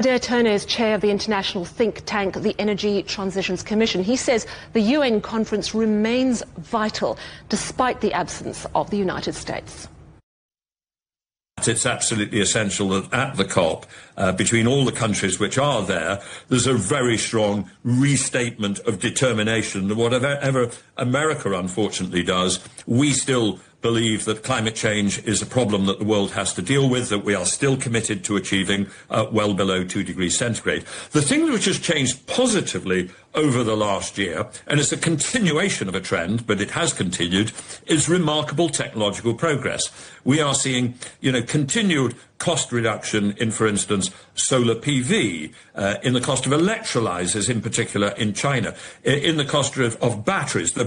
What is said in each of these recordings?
Adair Turner is chair of the international think tank, the Energy Transitions Commission. He says the UN conference remains vital despite the absence of the United States. It's absolutely essential that at the COP, between all the countries which are there, there's a very strong restatement of determination that whatever America unfortunately does, we still believe that climate change is a problem that the world has to deal with, that we are still committed to achieving well below 2 degrees centigrade. The thing which has changed positively over the last year, and it's a continuation of a trend, but it has continued, is remarkable technological progress. We are seeing, continued cost reduction in, for instance, solar PV, in the cost of electrolyzers, in particular in China, in the cost of batteries. The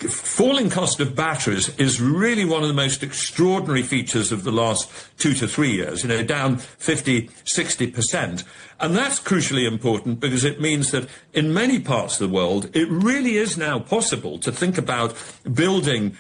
falling cost of batteries is really one of the most extraordinary features of the last 2 to 3 years, down 50, 60%. And that's crucially important because it means that in many parts of the world, it really is now possible to think about building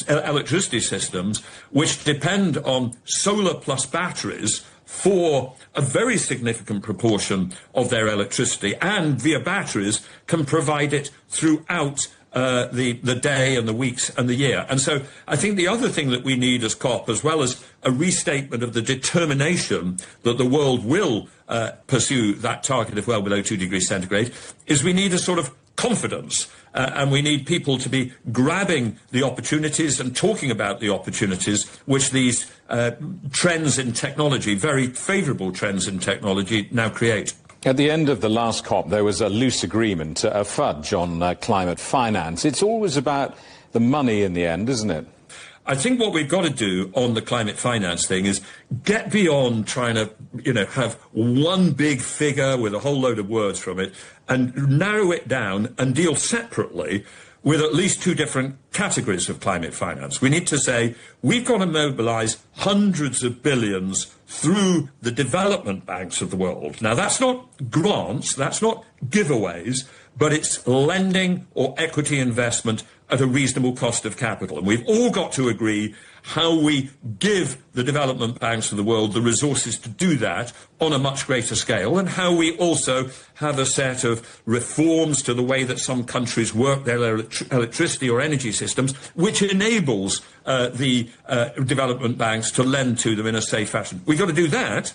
electricity systems which depend on solar plus batteries for a very significant proportion of their electricity, and via batteries can provide it throughout the day and the weeks and the year. And so I think the other thing that we need as COP, as well as a restatement of the determination that the world will pursue that target of well below 2 degrees centigrade, is we need a sort of confidence, and we need people to be grabbing the opportunities and talking about the opportunities which these trends in technology, very favourable trends in technology, now create. At the end of the last COP, there was a loose agreement, a fudge on climate finance. It's always about the money in the end, isn't it? I think what we've got to do on the climate finance thing is get beyond trying to, have one big figure with a whole load of words from it and narrow it down and deal separately with at least 2 different categories of climate finance. We need to say we've got to mobilise hundreds of billions through the development banks of the world. Now, that's not grants, that's not giveaways, but it's lending or equity investment at a reasonable cost of capital. And we've all got to agree how we give the development banks of the world the resources to do that on a much greater scale, and how we also have a set of reforms to the way that some countries work their electricity or energy systems, which enables the development banks to lend to them in a safe fashion. We've got to do that,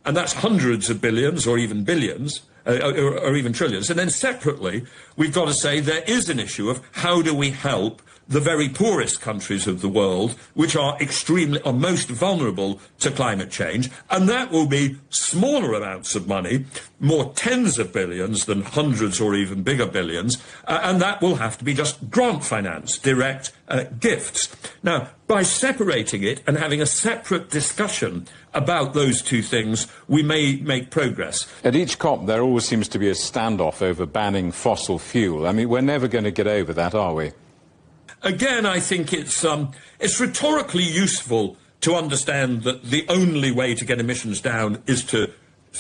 and that's hundreds of billions or even billions, or even trillions. And then separately, we've got to say there is an issue of how do we help the very poorest countries of the world, which are most vulnerable to climate change, and that will be smaller amounts of money, more tens of billions than hundreds or even bigger billions, and that will have to be just grant finance, direct gifts. Now, by separating it and having a separate discussion about those 2 things, we may make progress. At each COP, there always seems to be a standoff over banning fossil fuel. I mean, we're never going to get over that, are we? Again, I think it's rhetorically useful to understand that the only way to get emissions down is to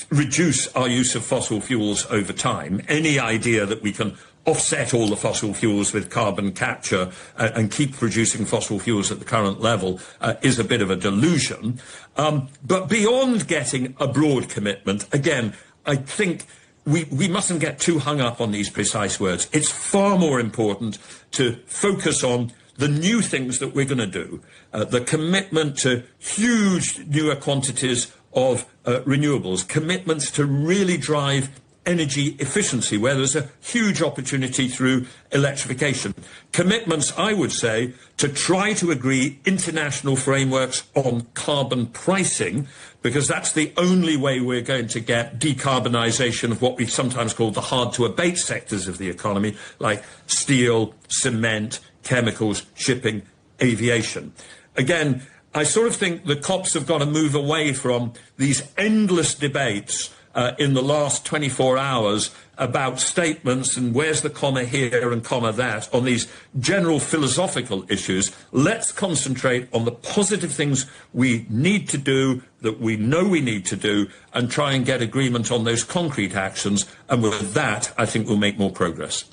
reduce our use of fossil fuels over time. Any idea that we can offset all the fossil fuels with carbon capture and keep producing fossil fuels at the current level is a bit of a delusion. But beyond getting a broad commitment, again, I think we mustn't get too hung up on these precise words. It's far more important to focus on the new things that we're going to do, the commitment to huge newer quantities of renewables, commitments to really drive energy efficiency, where there's a huge opportunity through electrification. Commitments, I would say, to try to agree international frameworks on carbon pricing, because that's the only way we're going to get decarbonisation of what we sometimes call the hard-to-abate sectors of the economy, like steel, cement, chemicals, shipping, aviation. Again, I sort of think the COPs have got to move away from these endless debates in the last 24 hours about statements and where's the comma here and comma that on these general philosophical issues. Let's concentrate on the positive things we need to do, that we know we need to do, and try and get agreement on those concrete actions. And with that, I think we'll make more progress.